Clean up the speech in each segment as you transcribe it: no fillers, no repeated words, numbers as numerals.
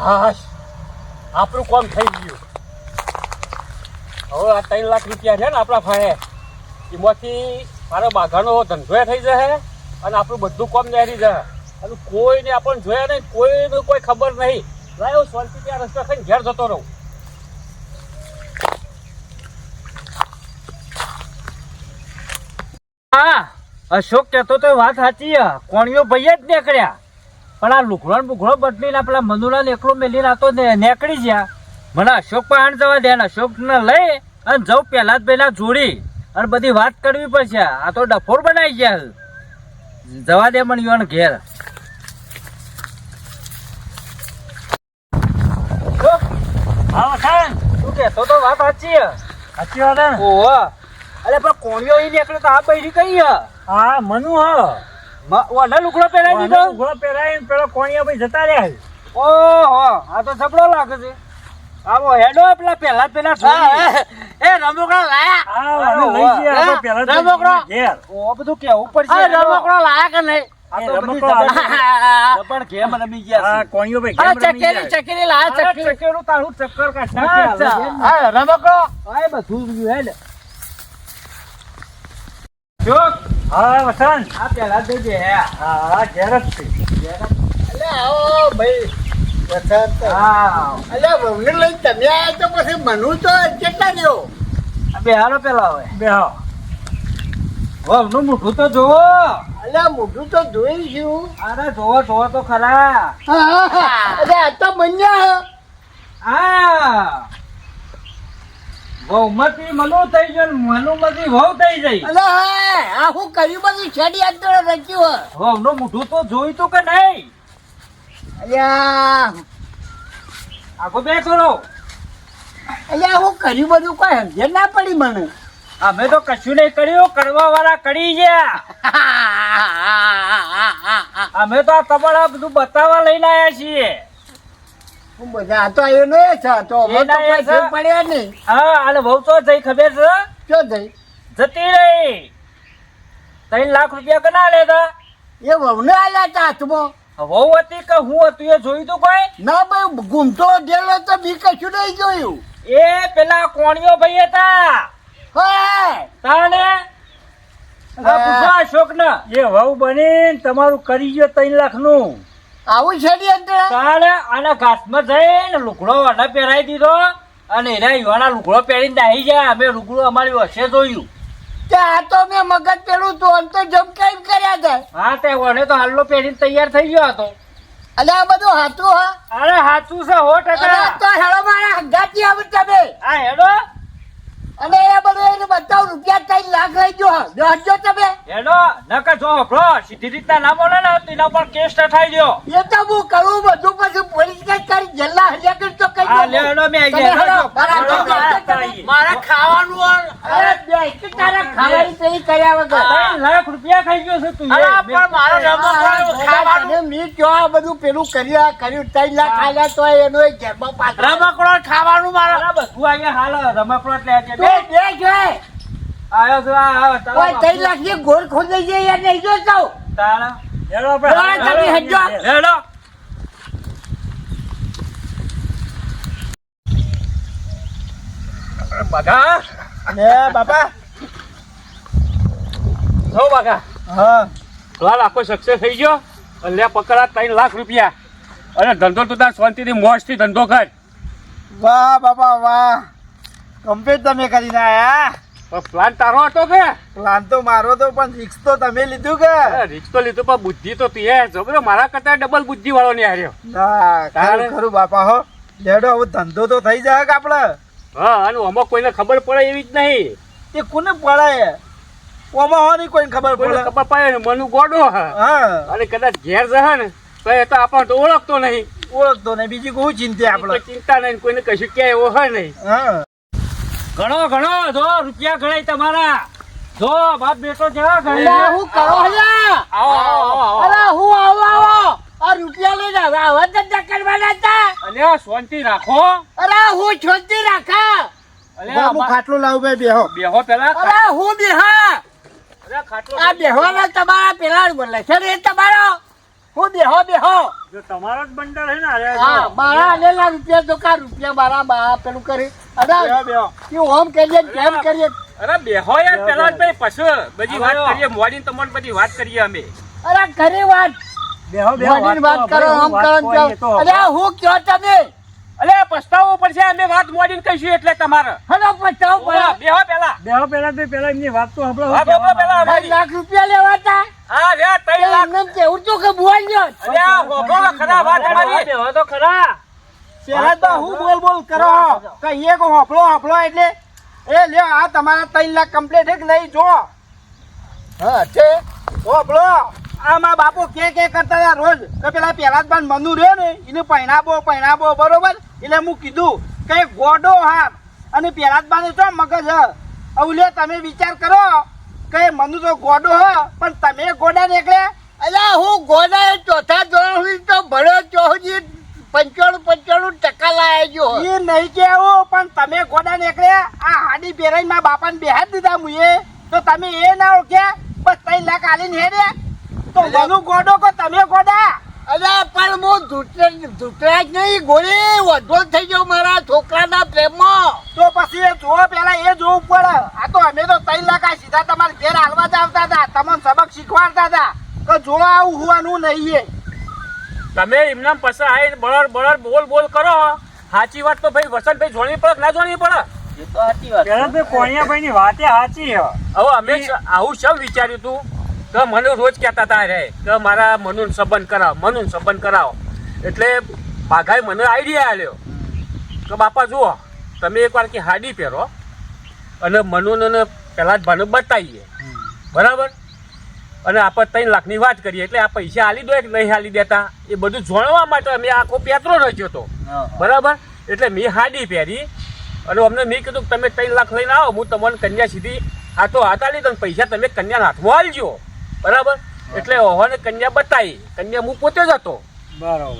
હા, આપણું કામ થઈ ગયું. હવે આ 3 લાખ રૂપિયા છે ને આપણા ફાયે, એમાંથી મારો બાઘાનો ધંધો થઈ જશે અને આપણું બધું કામ નેરી જશે. અને કોઈને આપણને જોયા નહીં, કોઈનું કોઈ ખબર નહીં. લાયો શાંતિ ત્યાં રસ્તા ખાઈને ઘેર જતો રહું. હા, અશોક કહેતો તો વાત સાચી. કોણીઓ ભાઈ જ નીકળ્યા, પણ આ લુગડો બુગડો બદલીને આપણા મનુલા એકલો મેલીને આ તો નીકળી ગયા. મને અશોક પણ જવા દે ને અશોક ને લઈ અને જવું પેલા જ પેલા જોડી અને બધી વાત કરવી પડશે. આ તો ડફોર બનાવી ગયા. જવા દે મને યોન ઘેર. તું કહેતો તો વાત સાચી. સાચી વાત ને? ઓહો, અરે પણ કોણીઓ ઈ નીકળે તો આ બૈરી કઈ હા, મનુ ઓને લુગડો પહેરાવી દીધો. લુગડો પહેરાવીને પેલો કોણિયા ભાઈ જતા રહ્યા. ઓહો, આ તો જબડો લાગે છે. આવો હેડો પેલા એ રમકડા લાયા. રમકડો ઓ બધું કેવું પડશે. રમકડો લાયા કે નહીં? ચકેરી લાયા. ચકેરી તારું ચક્કર કાઢતા રમકડો બધું હેડ. હા વસંત, આ પેલા જ દે. હા ઘેર જ છે. એટલે આવો ભાઈ વસંત. હા, એટલે વહુને લઈને તમે આવ્યા તો પછી મનુ તો કેટલા દેવો? બે હાલો પેલા હવે બેહો. નું મોઢું તો જોવો. એટલે મોઢું તો જોઈ છું. અરે જોવો તો ખરા. એટલે આ તો બન્યા. હા, વહુમાંથી મનુ થઈ ગયો, મનુમાંથી વહુ થઈ ગઈ. એટલે આ હું કર્યું બધું છેડી આટલો રચ્યું. વહુનું મોઢું તો જોયું તું કે નહીં? અલ્યા આખો બે કરો. અલ્યા હું કર્યું બધું કોઈ સમજે ના પડી મને. અમે તો કશું નહીં કર્યું, કરવા વાળા કરી ગયા. અમે તો આ તમારા બધું બતાવવા લઈને આવ્યા છીએ. હું બધા તો આવ્યો નહીં છે તો અમે તો કોઈ ફેર પડ્યા નહીં. હા, અને વહુ તો જઈ ખબર છે? શું થઈ? જતી રહી. 3 લાખ રૂપિયા કના લેતા? એ વહુને આલ્યા હતા હાથમાં. વહુ હતી કે હું હતું એ જોયું તું કોઈ? ના ભાઈ ગુમતો ગયેલો તો બી કશું નહીં જોયું. એ પેલા કોણીઓ ભાઈ હતા. હા તાણે પૂછો અશોક ને. એ વહુ બની તમારું કરી ગયો 3 લાખ નું. આવું છેડી અંદર. તાણે આના ઘાસમાં જઈને લુગડો વાના પહેરાવી દીધો અને એના યુવાના લુગડો પહેરીને દાહી જાય. અમે લુગડું અમારી વચ્ચે જોયું. આ તો મેં મગજ પેલું તો આમ તો જમકાઈ કર્યા હતા. હા, તે વને તો હાલો પહેરીને તૈયાર થઈ ગયો હતો. એટલે આ બધું હાથું હા. અરે સાચું છે 100%. તો હેડો મારા હંગાતી આવું તમે. હા હેડો અને એ બધું એને બતાવું રૂપિયા 3 લાખ લઈ ગયો. જોજો તમે. હેડો નકા જો હભળો સીધી રીતના ના બોલે ને તેના પર કેસ થાય ગયો. એ તો હું કરું બધું પછી પોલીસ કઈ કરી જલ્લા હલ્યા કરી તો કઈ હા લેડો મે આવી ગયા. મારા ખાવાનું અરે બે તારા ખાવાની સહી કર્યા વગર 3 લાખ રૂપિયા ખાઈ ગયો છે તું. પણ મારો રમકડું ખાવાનું મી જો આ બધું પેલું કર્યું 3 લાખ ખાલ્યા તો એનો એક ઘેરમાં પાછો રમકડો ખાવાનું મારા બધું અહીંયા હાલ રમકડો લે છે. બે છે આયો છો આ કોઈ 3 લાખ ની ગોળ ખોલી જાય યાર નહીં જો તો તારા હેડો તમે હજો. હેડો બાગા. બાપા હો બાગા. હા લાલ આખો સક્સેસ થઈ ગયો. લે પકડા 3 લાખ રૂપિયા. અને ધંધો તું તાર શાંતિથી મોજથી ધંધો કર. વાહ બાપા વાહ કમ્પ્લીટ તમે કરીને આયા. પ્લાન તારો હતો કે? પ્લાન તો મારો તો પણ રિક્સ તો તમે લીધું કે? રિક્સ તો લીધું પણ બુદ્ધિ તો તું જબરો મારા કરતા ડબલ બુદ્ધિ વાળો ને હાર્યો. ના ખરું ખરું બાપા હો. લેડો હવે ધંધો તો થઈ જાય કે આપડે. હા, અને આમાં કોઈને ખબર પડે એવી જ નહીં. એ કોને પડે ઓમાં હો નહીં કોઈને ખબર કોઈને પડે. ખબર પડે ને મનુ ગોડો હા અને કદાચ ઘેર જશે ને તો એ તો આપણને તો ઓળખતો નહીં. ઓળખતો નહીં બીજી કોઈ ચિંતા આપડે. કોઈ ચિંતા નહીં, કોઈને કશું કે એવો હોય નહીં. હા ઘણો જો રૂપિયા ગણાય તમારા. જો બાપ બેટો છે હું કરો અરે હું આવો આ રૂપિયા લઈને આવા ધંધા કરવાના હતા. અને શાંતિ રાખો. અરે હું છોડતી રાખા. અરે ખાટલો લાવું ભાઈ બેહો. બેહો પેલા. અરે હું બેહા. અરે ખાટલો આ બેહવાના તમારા પેલા બોલે છે એ તમારો હું બેહો જો તમારો જ બંડલ છે ને અરે હા મારા આલેલા રૂપિયા તો કા રૂપિયા મારા બા પેલું કરી અરે કે ઓમ કરીએ ને કેમ કરીએ અરે બેહો યાર પેલા જ ભાઈ પછી બધી વાત કરીએ મોડીને તમને બધી વાત કરીએ અમે અરે ઘરે વાત બેહો મોડીની વાત કરો આમ કરો ને તેમ. અરે હું કયો તમે અલે પસ્તાવો પડશે અમે વાત મોડીને કહીશું એટલે તમારે હલો પચાવ પડે બેહો પેલા પેલા એમની વાત તો હા બોલો પેલા 2 અમારી લાખ રૂપિયા લેવા હતા હા રે 3 લાખ એમને કેવું તો કે બોલ ગયો અલે આ હોભળો ખરા વાત અમારી બેહો તો ખરા શહેરમાં હું બોલ કરો કહીએ કે હોફળો એટલે એ લ્યો આ તમારા 3 લાખ કમ્પ્લીટ છે કે નહીં જો હા છે હોફળો આ મારા બાપુ કે કરતા હતા રોજ કે પેલા પહેલા જ બાન મનુ રહ્યો ને એને પહેણાવો બરોબર એટલે હું કીધું કે ગોડો હાથ અને પહેલા જ બાને ચો મગજ હ અવલે તમે વિચાર કરો કે મનુ તો ગોડો હ પણ તમે ગોડા નીકળ્યા અલ્યા હું ગોડા ચોથા ધોરણ સુધી તો ભણ્યો ચોહજી 95% લાયા ગયો એ નહીં કેવું પણ તમે ગોડા નીકળ્યા આ હાડી પહેરાઈને મારા બાપાને બેહાડ દીધા મુએ તો તમે એ ના ઓળખ્યા બસ 3 લાખ આલીને હેડે તો મનુ ગોડો કો તમે ગોડા અલ્યા પણ હું ધૂતરા જ નહીં ગોળી વધો થઈ ગયો મારા છોકરાના પ્રેમમાં તો પછી એ જોવો પેલા એ જોવું પડે આ તો અમે તો 3 લાખ આ સીધા તમારે ઘેર હાલવા જ આવતા હતા તમને સબક શીખવાડતા હતા કે જો આવું હોવાનું નહીં એ તમે એમના પાસે આવીને બળર બોલ કરો સાચી વાત તો ભાઈ વસંતભાઈ જોડવી પડે કે ના જોડવી પડે એ તો સાચી વાત પેલા તો કોણિયાભાઈ ની વાતે સાચી છે હવે અમે આવું સબ વિચાર્યું તું કે મને રોજ કહેતા હતા રે કે મારા મનુન સંબંધ કરાવો એટલે બાઘાએ મને આઈડિયા આલ્યો કે બાપા જુઓ તમે એકવાર કે હાડી પહેરો અને મનુને પહેલા જ ભાને બતાવીએ બરાબર અને આપણે 3 લાખની વાત કરીએ એટલે આ પૈસા આલી દો કે નહીં આલી દેતા એ બધું જાણવા માટે અમે આખો પેત્રો રચ્યો હતો બરાબર એટલે મેં હાડી પહેરી અને અમને મેં કીધું કે તમે 3 લાખ લઈને આવો હું તમને કન્યા સીધી હાથો હાથ આલી દઉં પૈસા તમે કન્યાના હાથમાં આલજો બરાબર એટલે ઓહને કન્યા બતાવી કન્યા હું પોતે જ હતો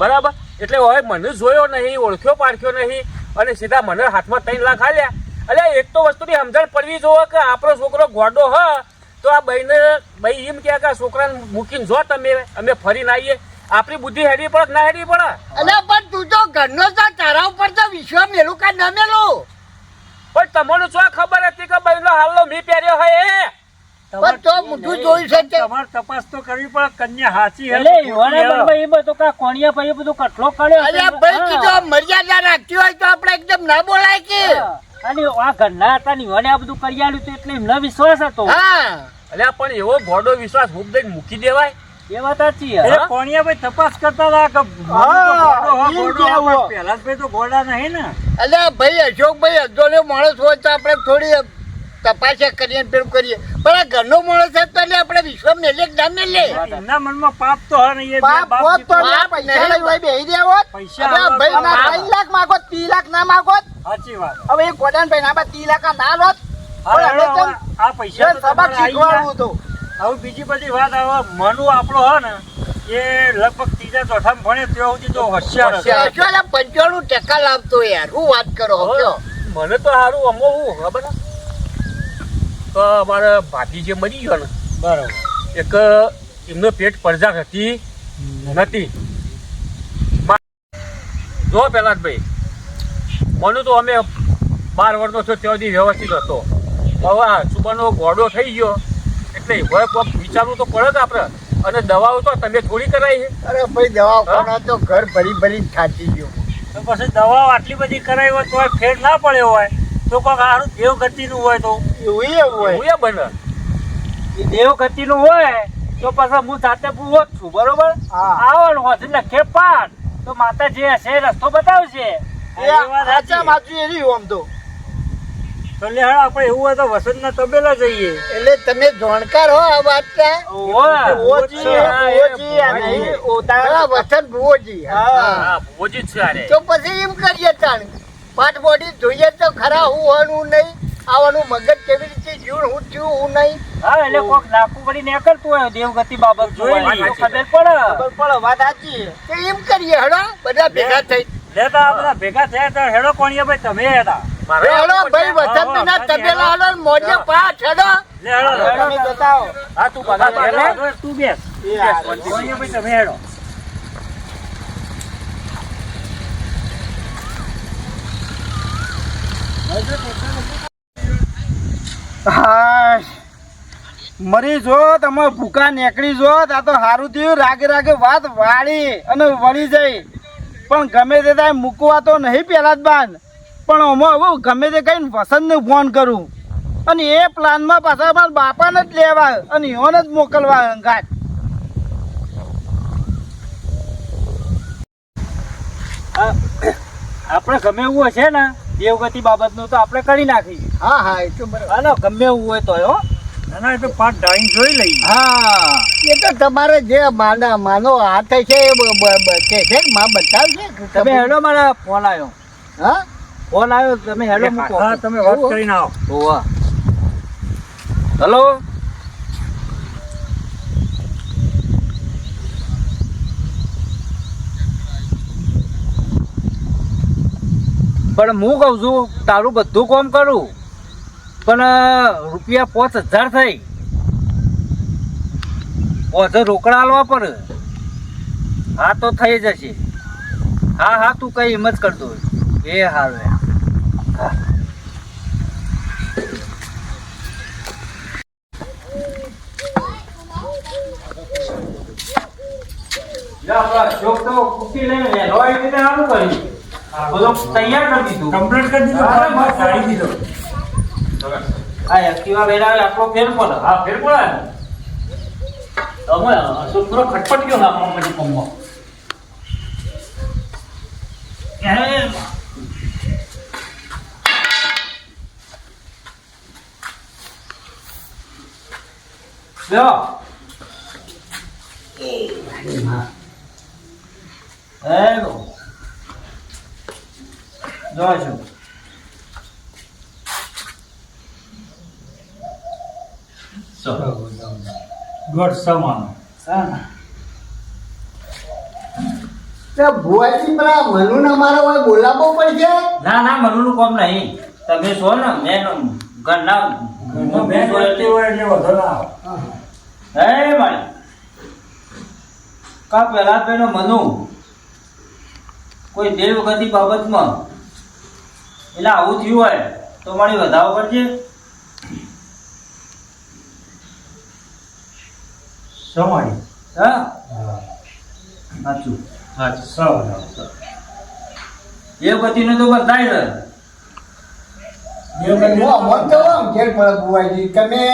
બરાબર એટલે હવે મને જોયો નહીં ઓળખ્યો પારખ્યો નહીં અને સીધા મને હાથમાં 3 લાખ આલ્યા એટલે એક તો વસ્તુની સમજણ પડવી જોવે કે આપણો છોકરો ગોડો હ તો આ ભાઈ એમ કે છોકરાને મૂકીને જો તમે અમે ફરીને આવીએ આપણી બુદ્ધિ હેડી પડે ના હેડી પડે અલ્યા પણ તું તો ઘરનો તો તારા ઉપર તો વિશ્વાસ મેલું કા ન મેલું પણ તમને શું ખબર હતી કે ભાઈનો હાલનો મી પહેર્યો હોય એ પણ તો મોઢું જોઈ છે તમારે તપાસ તો કરવી પડે કન્યા સાચી એટલે યુવાના મનમાં એ બધું કા કોણિયા ભાઈ બધું કટલો કર્યો અલ્યા ભાઈ કીધું મર્યાદા રાખતી હોય તો આપણે એકદમ ના બોલાય કે અને આ ઘરના હતા ને યુવાને આ બધું કરી આલ્યું હતું એટલે એમનો વિશ્વાસ હતો હા અલ્યા પણ એવો ગોડો વિશ્વાસ હુક દઈને મૂકી દેવાય એ વાત સાચી એટલે કોણિયાભાઈ તપાસ કરતા હતા કે પેલા ભાઈ તો ગોડા નહીં ને અલ્યા ભાઈ અશોકભાઈ અગદોને માણસ હોય તો આપણે થોડી તપાસ કરીએ પેલું કરીએ પણ આ ઘરનો માણસ છે તો આપણે વિશ્વાસ મેલે કે ના મેલે એમના મનમાં પાપ તો હે ને એ બાપ હોત તો જીતો. ના પૈસા લઈ હોય બેહી રહ્યા હોત પૈસા અરે ભાઈ ના 3 લાખ માગો 3 લાખ ના માગો સાચી વાત હવે એ ગોડાન ભાઈ ના 3 લાખ ના લોત પણ હવે તો આ પૈસા તો સબક તમારે આઈ શીખવાડવું ગયા. તો હવે બીજી બધી વાત હવે મનુ આપણો હે ને એ લગભગ 3જા 4થા ભણે ત્યાં સુધી તો હોશિયાર હતો. અશોક 95% લાવતો યાર હું વાત કરો કયો મને તો સારું અમો હું ખબર તો અમારા ભાભી જે મરી ગયો ને બરોબર એક એમનો પેટ પડજાક હતી નથી જો પેલા ભાઈ મને તો અમે 12 વર્ષનો થયો ત્યાં સુધી વ્યવસ્થિત હતો હવે આ સુબાનો ગોડો થઈ ગયો એટલે હવે કોક વિચારવું તો પડે ને આપણે અને દવાઓ તો તમે થોડી કરાવી છે અરે ભાઈ દવાખાના તો ઘર ભરી થાકી ગયો તો પછી દવાઓ આટલી બધી કરાવી હોય તો ફેર ના પડ્યો હોય તો કોઈક સારું દેવગતિનું હોય તો એવું હોય હું એ બને એ દેવગતિ નું હોય તો પછી હું જાતે પૂરો જ છું બરોબર હા. આવવાનું હોત લખે પાડ તો માતા જે હશે એ રસ્તો બતાવશે એ સાચા માચું એરી આમ તો તો લે હા આપણે એવું હોય તો વસંતના તબેલા જઈએ એટલે તમે જાણકાર હો આ વાતના ઓજી ઓજી આ નહીં ઓતા વસંત ભુવોજી હા ભોજી જ છે અરે તો પછી એમ કરીએ તાણ પાટ બોડી જોઈએ તો ખરા હું હોવાનું નહીં આવવાનું મગજ કેવી રીતે જીવન હું થયું હું નહીં હા એટલે કોક નાકું કરી નીકળતું હોય દેવગતિ બાબત જોઈ જોઈ લઈએ. ખબર પડે ખબર પડે વાત સાચી તો એમ કરીએ હડો બધા ભેગા થઈ લેતા આ બધા ભેગા થયા તો હેડો કોણિયાભાઈ તમે હતા હડો ભાઈ વસંત ના તબેલા હડો મોજે પાઠ હડો લે હેડો તમે બતાવો હા તું પગાર તું બેસ એ આ કોણિયાભાઈ તમે હેડો હા મરી જો તમે ભૂકા નીકળી જો આ તો સારું થયું રાગે રાગે વાત વાળી અને વળી જાય પણ ગમે તે થાય મૂકવા તો નહીં પહેલા જ બાદ પણ આમાં હવે ગમે તે કહીને વસંતને ફોન કરું અને એ પ્લાનમાં પાછા મારા બાપાને જ લેવા અને એઓને જ મોકલવા અંગાત આપણે ગમે એવું હશે ને દેવગતિ બાબતનું તો આપણે કરી નાખીએ. હા હા એ તો બરાબર. હાલો ગમે એવું હોય તો હો. ના એ તો પાટ ડાઈન જોઈ લઈએ. હા એ તો તમારે જે માનો હાથ છે એ કે છે ને માં બતાવશે તમે હેડો મારા ફોન આવ્યો. હા ફોન આવ્યો તમે હેડો મૂકો. હા તમે વાત કરીને આવો. હોવા. હલો પણ હું કહું છું તારું બધું કામ કરું પણ રૂપિયા 5000 થઈ 5000 રોકડા આલવા પડે. હા તો થઈ જશે. હા હા તું કઈ હિંમત કરતો એ હારું. તૈયાર કરી દીધું. કમ્પ્લીટ કરી દીધું. હા, બસ સારી દીધો. આ એક્ટિવા વેરાવે આટલો ફેર પડે. હા ફેર પડે ને તમે અશોક પૂરો ખટપટ ગયો ના પછી પંપમાં લ્યો. હેલો જોશું ગોળ સમાન. ભુવાજી પેલા મનુને મારો હોય બોલાવવો પડશે. ના ના મનુનું કામ નહીં. તમે છો ને મેં ઘરના મેં જોઈતી હોય એટલે વધુ ના આવે. હે મારી કા પેલા પેલો મનુ કોઈ દેવગતિ બાબતમાં એટલે આવું થયું હોય તો મારી વધાવો પડશે. સમાડી. હા સાચું. દેવગતિને તો બતાવી દે. મન તો ઘેર પડે ભુવાજી તમે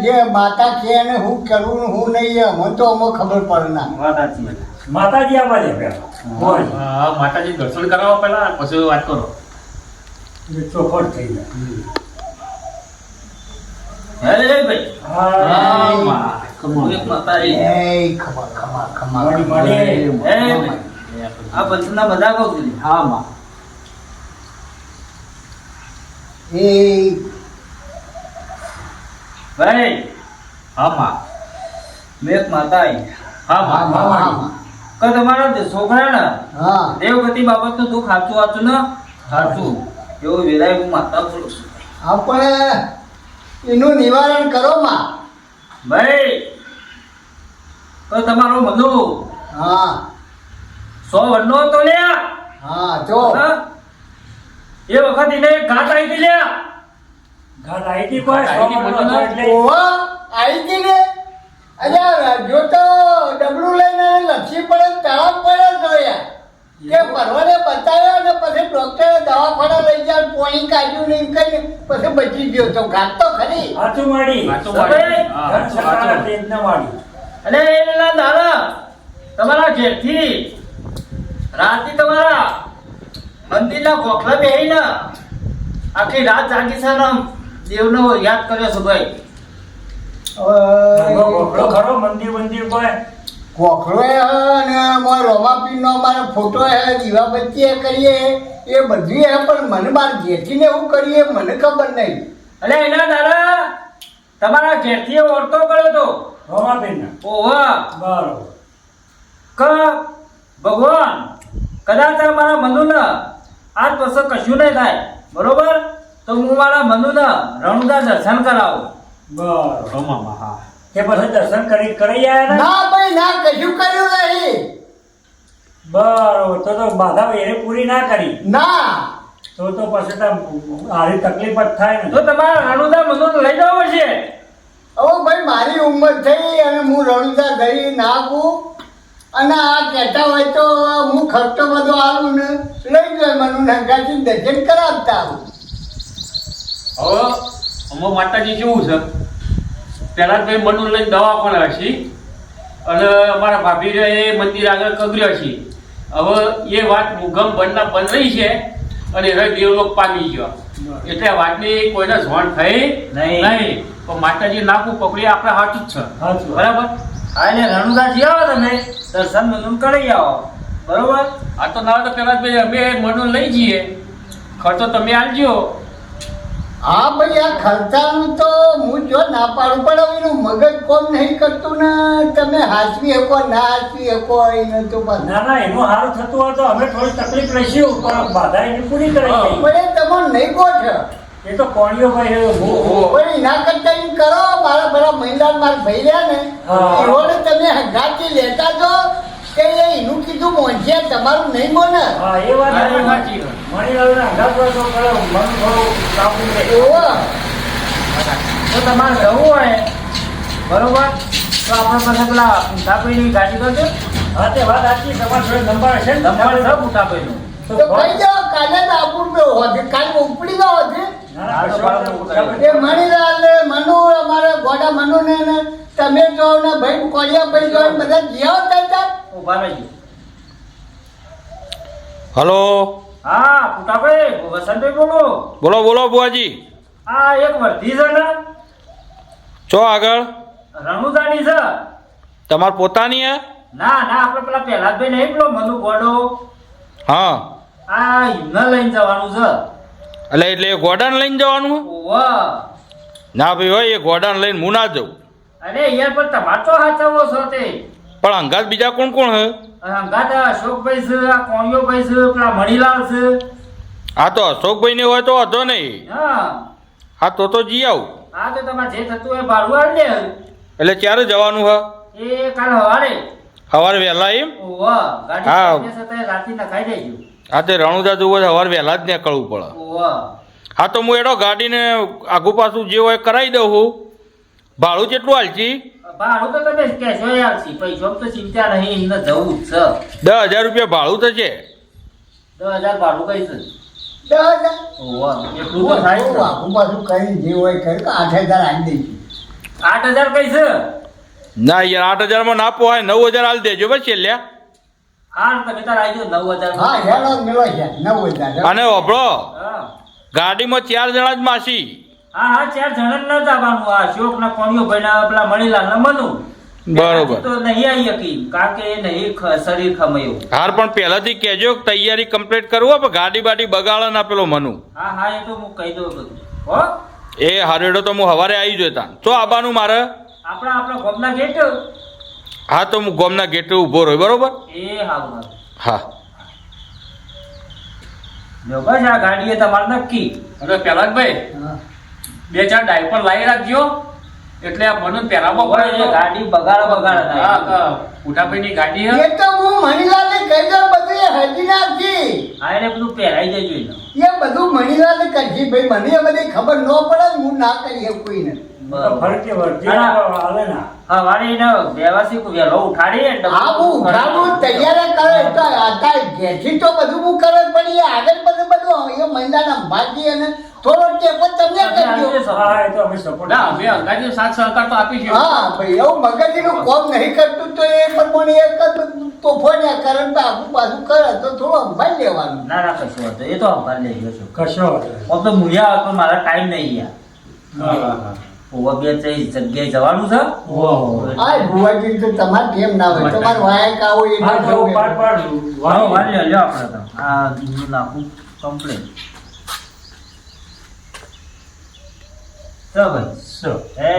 જે માતા છે એને હું કરવું ને હું નહીં મને તો અમો ખબર પડે ના. વાત સાચી. માતાજી આવવા દે પેલા. હોય. હા માતાજી દર્શન કરાવો પહેલા પછી વાત કરો. એ ચોખવટ થઈ જાય. હે ભાઈ હા. એક માતાજી. એ ખબર ખબર ખબર માડી માડી. હે આ પંચના બધા કહું છું. હા માં એ ભાઈ હા માં મેં એક માતા આવી. હા માં હા કે તમારા છોકરા ને હા દેવગતિ બાબતનું દુઃખ સાચું વાંચું ને સાચું એવું વેરાય હું માતા બોલું છું. આપણે એનું નિવારણ કરો માં. ભાઈ તો તમારો મનુ હા 100 વડનો હતો લ્યા. હા જો હા? એ વખત એને એક ઘાટ આવી હતી લ્યા. ઘર આવી હતી કોઈ ઘર આવી હતી સોમવારનો બધું એટલે ઓવા આવી ગઈ ને અલ્યા જો તો ડબલું લઈને લક્ષી પડે તળાવ પડે તો યાર કે પરવાને બતાવ્યો ને પછી ડોક્ટરે દવાખાના લઈ જાય પોણી કાઢ્યું ને એમ કરીને પછી બચી ગયો તો ઘાટ તો ખરી. હાચું માડી. સાચું વાળી. હા, ઘર સાચું સરકાર વાળી. હતી એટલે માડી. અને એના દાદા તમારા ઘેરથી રાતે તમારા મંદિરના ગોખલા બેહીને આખી રાત જાગી છે ને દેવનો યાદ કર્યો છે ભાઈ. ગોખલો ખરો મંદિર મંદિર કોઈ ગોખલો અને રોમાપીરનો અમારો ફોટો હે દીવાબત્તી કરીએ એ બધું હે પણ મને માર ઘેરથી ને એવું કરીએ મને ખબર નહીં. અને એના દાદા તમારા ઘેરથી ઓળતો કર્યો તો રોમાપીરના. ઓવા બરોબર. કે ભગવાન કદાચ આ મારા મનુને આજ પછી કશું નહીં થાય બરોબર તો હું મારા મનુને રણુદા દર્શન કરાવું. બરોબર. તે પછી દર્શન કરી આયા ને. ના ભાઈ ના કશું કર્યું નહીં. બરોબર. તો બાધા એને પૂરી ના કરી. ના તો પછી તો આરી તકલીફ જ થાય ને. તો તમારે રણુદા મનુ લઈ જવા પડશે. હવે ભાઈ મારી ઉંમર થઈ અને હું રણુદા ઘરી નાખું અને આ કહેતા હોય તો હું ખર્ચો બધો આવું ને લઈ જાય મને નંગાથી દર્શન કરાવતા આવું. હવે અમો માતાજી કેવું છે પેલા ભાઈ મનુ લઈને દવા પણ હશી અને અમારા ભાભી એ મંદિર આગળ કગર્યો છે. હવે એ વાત મુગમ બંધના બંધ રહી છે અને હવે દેવલોક પામી ગયો એટલે આ વાતની કોઈને જોણ થઈ નહીં. તો માતાજી નાખું પકડી આપણે હાથ જ છે. હાચું. બરાબર. હા એટલે રણુદા જી આવો તમે દર્શન મનુ કરી આવો. બરોબર. આ તો ના તો પેલા ભાઈ અમે મનુ લઈ જઈએ ખર્ચો તમે આલજો. હા ભાઈ આ ખર્ચાનું તો હું જો ના પાડું પણ હવે એનું મગજ કોમ નહીં કરતું ને તમે હાચવી શકો ના હાચવી શકો એને તો બસ. ના ના એનું સારું થતું હોય તો અમે થોડી તકલીફ લઈશું પણ બાધા એની પૂરી કરી હા. દઈએ. પણ એ તમને નહીં ગોઠ એ તો કોણીઓ ભાઈ પણ એના કરતા એમ કરો મારા બધા મહિલા મારા ભાઈ રહ્યા ને હા. એઓને તમે હંગાથી લેતા જો કે એનું કીધું મોંઘે તમારું નહીં બોને. હા એ વાત હા, એ સાચી વાત. મણીલાલને હંગાત હોય તો કરે, મન થોડું કાબુ રહે. એવો તો તમારે જવું હોય બરોબર તો આપણે પાસે પેલા પૂંઠાભાઈની ગાડી કરજો. હા તે વાત સાચી. તમારા જોડે નંબર હશે ને? નંબર છે પૂંઠાભાઈનો. તો તો કહી જાઓ કાલે જ આપું હોતે કાલે ઉપડી જાઓ હોતે. ના, ના, કશો વાંધો નહીં. એ મણીલાલ ને મનુ અમારા ગોડા મનુ ને તમે જો ને ભાઈ કોળિયા ભાઈ જો ને બધા જીઓ થાય. ઉભા રહેજો. હલો, હા પૂંઠાભાઈ વસંતભાઈ બોલો. બોલો બોલો બુઆજી. આ એક વર્ધી છે ને ચો આગળ રણુદાની છે. તમાર પોતાની હે? ના ના આપણે પેલા પહેલાભાઈ નહીં પેલો મનુ ગોડો હા આ એમને લઈને જવાનું છે. એટલે એ ગોડાને લઈને જવાનું હે? ઓવા ના ભાઈ હોય એ ગોડાને લઈને હું ના જાઉં. અરે યાર પણ તમારે તો હાચવો છો તે પણ અંગાત બીજા કોણ કોણ હે? હંગાત અશોકભાઈ છે આ કોણિયોભાઈ છે પેલા મણીલાલ છે. આ તો અશોકભાઈ ને હોય તો વાંધો નહીં. હા હા તો જી આવું. હા તો તમારે જે થતું હોય ભાડું આવી દે. એટલે ક્યારે જવાનું હે? એ કાલ સવારે સવારે વહેલા એમ? ઓવા ગાડી હા. સાથે રાતે નખાઈ દેજો. હા તે રણુદા જવું હોય સવારે વહેલા જ નીકળવું પડે. ઓવા હા તો હું એડો ગાડીને આગુ પાછું જે હોય કરાવી દઉં છું. ભાડું કેટલું હાલજી? ભાડું તો તમે કહેશો યાર પૈસા તો ચિંતા નહીં એમને જવું જ છે. 10,000 રૂપિયા ભાડું થશે. 10,000 ભાડું કઈ છે. 10,000 ઓવા એટલું તો થાય જ ને. આખું પાછું કરી જે હોય કરી 8,000 આપી દઈશું. 8,000 કઈ છે. ના યાર 8,000 માં ના પોહાય. 9,000 હાલ દેજો બસ છેલ્લે. હા તમે તાર આવી જાઓ 9,000. હા હેલો મેળો છે 9,000. અને ઓભળો હા ગાડીમાં 4 જણા જ માસી. હા 4 જણા ન જવાનું. આ અશોક ના કોણિયોભાઈ ના પેલા મણીલાલ ના મનુ બરોબર. તો નહીં આવી શકી કારણ કે એ નહીં શરીર ખમાયું. હાર પણ પહેલાથી કહેજો કે તૈયારી કમ્પ્લીટ કરવું પણ ગાડી બાડી બગાડે ના પેલો મનુ. હા હા એ તો હું કહી દઉં બધું. હો એ હારેડો તો હું સવારે આવી જતા. તો આબાનું મારે? આપણા ગોમના ગેટ. હા તો હું ગોમના ગેટે ઊભો રહ્યો બરોબર. એ હારું હા જો બસ આ ગાડી એ તમારે નક્કી. અને પેલા ભાઈ હા. 2-4 ડાયપર લાવી રાખજો એટલે આ મનુ પહેરામાં ઓય, એ ગાડી બગાડ હા ઉઠાભાઈની ગાડી હે. એ તો હું મણીલાલને કહી દઉં બધું એ હજી નાખી. હા એટલે બધું પહેરાઈ જજો એને. એ બધું મણીલાલને કરજી ભાઈ મને એ બધી ખબર ન પડે ને હું ના કરીએ કોઈને. ફરકે વર્ધી હા. હાલે ના. સવારે એને વ્યવસ્થિત વહેલો ઉઠાડીએ ને હા હું ઉઠાડું તૈયાર કરે તો અત્યારે ઘેરથી તો બધું હું કરે પણ એ આગળ બધું એ મહિલાના ભાગી અને થોડો ટેકો તમે કરજો. હા એ તો અમે સપોર્ટ ના અમે અંગાજી સાથ સહકાર તો આપીશું. હા ભાઈ એવું મગજનું કોમ નહીં કરતું તો એ પ્રમાણે એક જ તોફાનિયા કારણ તો આખું પાછું કરે તો થોડું સંભાળી લેવાનું. ના ના કશું વાંધો નહીં. એ તો હંભાળ લઈ ગયો છું. કશો વાંધો નહીં. આમ તો મુયા પણ મારા ટાઈમ નહીં યાર. હા, હા, હા. ઓવા બે જગ્યાએ જવાનું છે. ઓહો. આ ભુવાજી તો તમારે કેમ ના હોય તમારે વાયક આવો એ હા, જો પાડ પાડ હા વાળી. વાળી લ્યો આપણે તો. આ દૂધનું નાખું કમ્પ્લેટ. ચાલ ભાઈ સો. એ